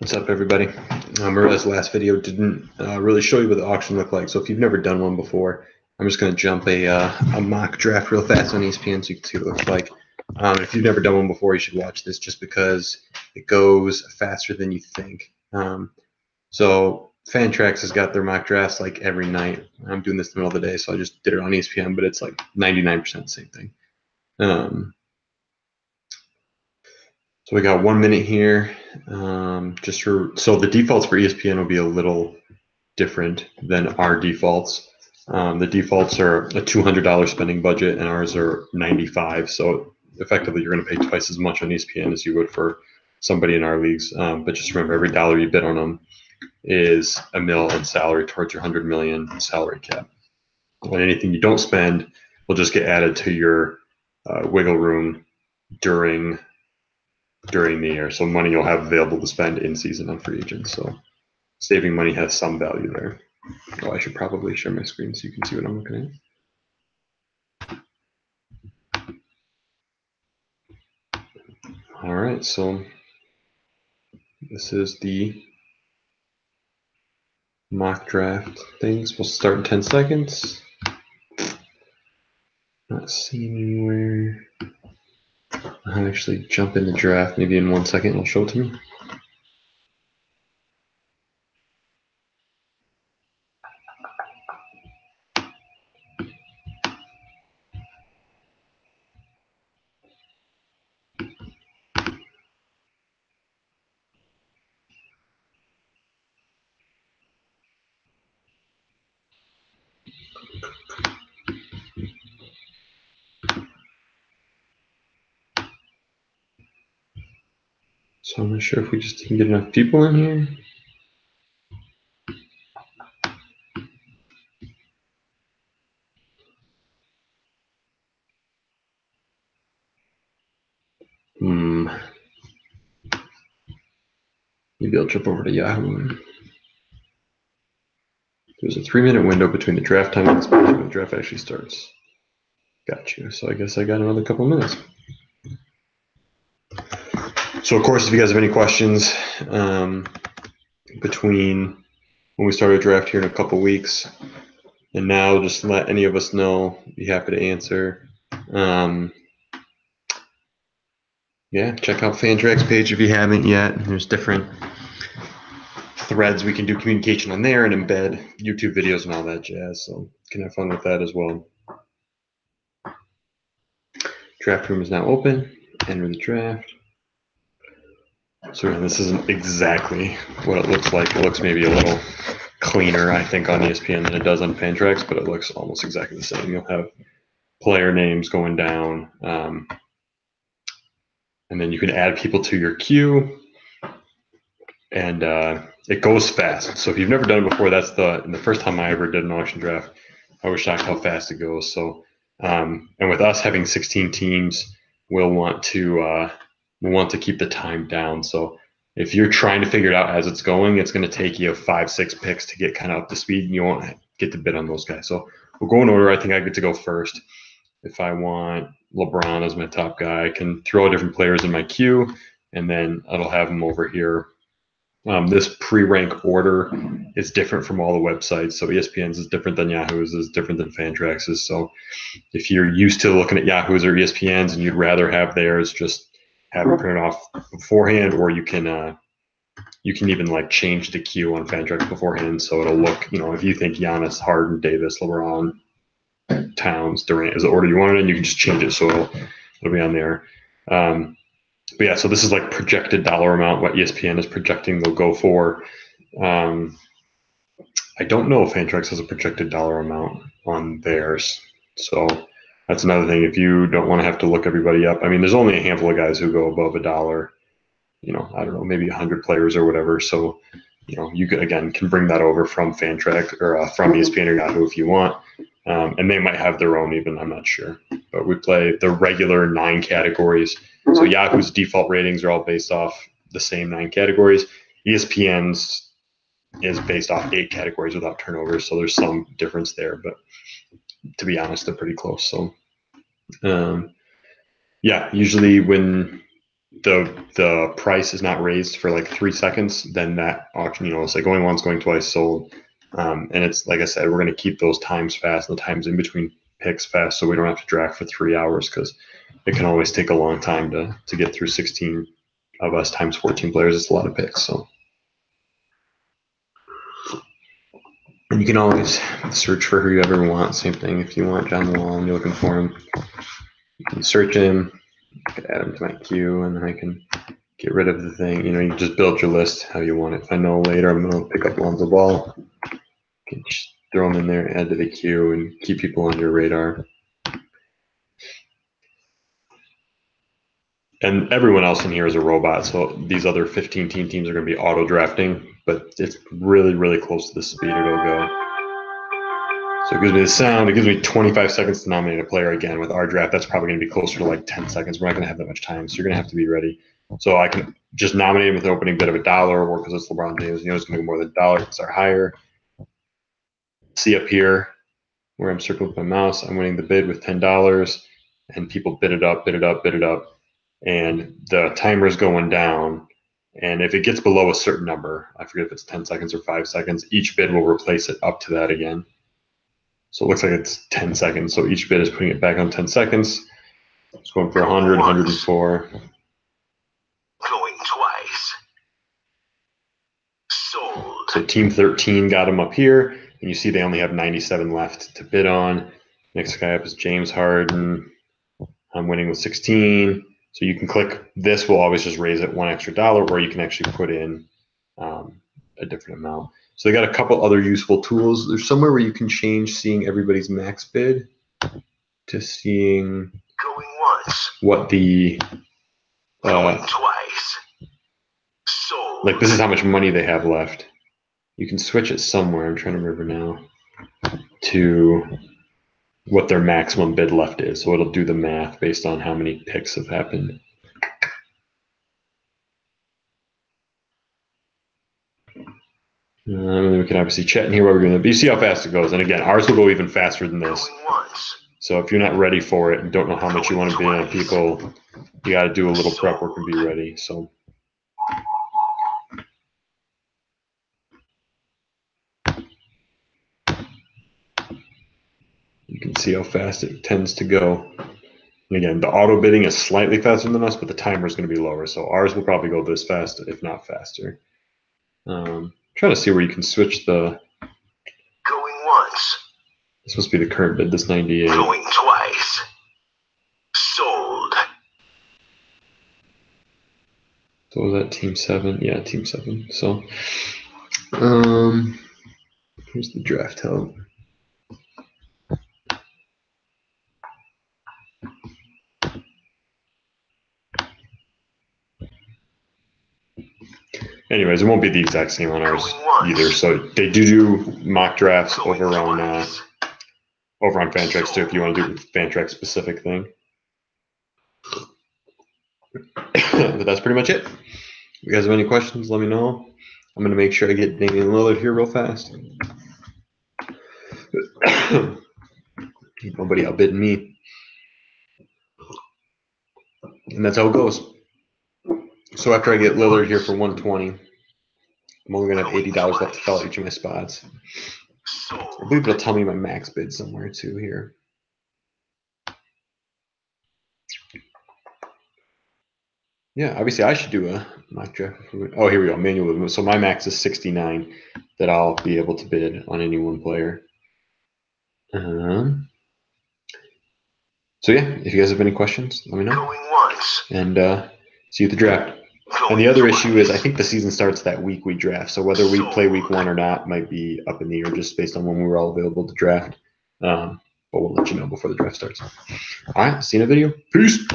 What's up, everybody? I realized the last video didn't really show you what the auction looked like. So if you've never done one before, I'm just going to jump a mock draft real fast on ESPN so you can see what it looks like. If you've never done one before, you should watch this just because it goes faster than you think. So Fantrax has got their mock drafts like every night. I'm doing this in the middle of the day, so I just did it on ESPN, but it's like 99% the same thing. So we got 1 minute here. So the defaults for ESPN will be a little different than our defaults. The defaults are a $200 spending budget, and ours are $95. So effectively, you're going to pay twice as much on ESPN as you would for somebody in our leagues. But just remember, every dollar you bid on them is $1 million in salary towards your $100 million salary cap. And anything you don't spend will just get added to your wiggle room during the year. So money you'll have available to spend in season on free agents. So saving money has some value there. Oh, I should probably share my screen so you can see what I'm looking at. All right, so this is the mock draft things. We'll start in 10 seconds. Not seeing anywhere. I'll actually jump in the draft. Maybe in 1 second it'll show it to me. So I'm not sure if we just didn't get enough people in here. Maybe I'll jump over to Yahoo. There's a 3-minute window between the draft time and the draft actually starts. Got you. So I guess I got another couple of minutes. So of course, if you guys have any questions between when we start a draft here in a couple weeks and now, just let any of us know. Be happy to answer. Yeah, check out Fantrax page if you haven't yet. There's different threads we can do communication on there and embed YouTube videos and all that jazz. So you can have fun with that as well. Draft room is now open. Enter the draft. So this isn't exactly what it looks like. It looks maybe a little cleaner, I think, on ESPN than it does on Fantrax, but it looks almost exactly the same. You'll have player names going down, and then you can add people to your queue, and it goes fast. So if you've never done it before, that's the first time I ever did an auction draft. I was shocked how fast it goes. So, and with us having 16 teams, we'll want to keep the time down. So if you're trying to figure it out as it's going, it's going to take you 5-6 picks to get kind of up to speed, and you won't get to bid on those guys. So we'll go in order. I think I get to go first. If I want LeBron as my top guy, I can throw different players in my queue, and then it'll have them over here. This pre-rank order is different from all the websites. So ESPN's is different than Yahoo's, is different than Fantrax's. So if you're used to looking at Yahoo's or ESPN's and you'd rather have theirs, just have it printed off beforehand, or you can even like change the queue on Fantrax beforehand, so it'll look, if you think Giannis, Harden, Davis, LeBron, Towns, Durant is the order you want it in, you can just change it so it'll be on there. But yeah, so this is like projected dollar amount, what ESPN is projecting they'll go for. I don't know if Fantrax has a projected dollar amount on theirs. So that's another thing. If you don't want to have to look everybody up, I mean, there's only a handful of guys who go above $1. I don't know, maybe 100 players or whatever. So, you can bring that over from Fantrax or from ESPN or Yahoo if you want. And they might have their own even, I'm not sure. But we play the regular 9 categories. So Yahoo's default ratings are all based off the same 9 categories. ESPN's is based off 8 categories without turnovers. So there's some difference there. But to be honest, they're pretty close. So, yeah, usually when the price is not raised for like 3 seconds, then that auction, it's like going once, going twice, sold. And it's like I said, we're going to keep those times fast, the times in between picks fast, so we don't have to draft for 3 hours, because it can always take a long time to get through 16 of us times 14 players. It's a lot of picks. So, and you can always search for whoever you want. Same thing if you want John Wall and you're looking for him, you can search him. I could add him to my queue, and then I can get rid of the thing. You can just build your list how you want it. If I know later I'm going to pick up Lonzo Ball, you can just throw them in there, add to the queue, and keep people on your radar. And everyone else in here is a robot, so these other 15 teams are going to be auto drafting, but it's really, really close to the speed it'll go. So it gives me the sound. It gives me 25 seconds to nominate a player. Again, with our draft, that's probably going to be closer to like 10 seconds. We're not going to have that much time, so you're going to have to be ready. So I can just nominate him with an opening bid of $1, or because it's LeBron James, it's going to go more than $1. It's our higher. See up here where I'm circling with my mouse, I'm winning the bid with $10, and people bid it up, bid it up, bid it up. And the timer is going down, and if it gets below a certain number, I forget if it's 10 seconds or 5 seconds, each bid will replace it up to that again. So it looks like it's 10 seconds, so each bid is putting it back on 10 seconds. It's going for 100, 104. Going twice. Sold. So team 13 got them up here, and you see they only have 97 left to bid on. Next guy up is James Harden. I'm winning with 16. So you can click this, will always just raise it $1 extra, or you can actually put in a different amount. So they got a couple other useful tools. There's somewhere where you can change seeing everybody's max bid to seeing going once. What the going twice. Sold. Like this is how much money they have left. You can switch it somewhere. I'm trying to remember now to what their maximum bid left is. So it'll do the math based on how many picks have happened. And then we can obviously chat in here while we're doing that. But you see how fast it goes. And again, ours will go even faster than this. So if you're not ready for it and don't know how much you want to bid on people, you got to do a little prep work and be ready. So. You can see how fast it tends to go. And again, the auto bidding is slightly faster than us, but the timer is going to be lower. So ours will probably go this fast, if not faster. Trying to see where you can switch the. Going once. This must be the current bid, this 98. Going twice. Sold. So was that team 7? Yeah, team 7. So, here's the draft help. Anyways, it won't be the exact same on ours either. So they do mock drafts over on Fantrax too, if you want to do a Fantrax specific thing. But that's pretty much it. If you guys have any questions, let me know. I'm going to make sure I get Damian Lillard here real fast. Nobody outbidding me. And that's how it goes. So after I get Lillard here for 120, I'm only going to have $80 left to fill out each of my spots. I believe it'll tell me my max bid somewhere too here. Yeah, obviously I should do a mock draft. Oh, here we go, manual. So my max is 69 that I'll be able to bid on any one player. So yeah, if you guys have any questions, let me know. Going once. And see you at the draft. And the other issue is I think the season starts that week we draft. So whether we play week 1 or not might be up in the air just based on when we were all available to draft. But we'll let you know before the draft starts. All right, see you in the video. Peace.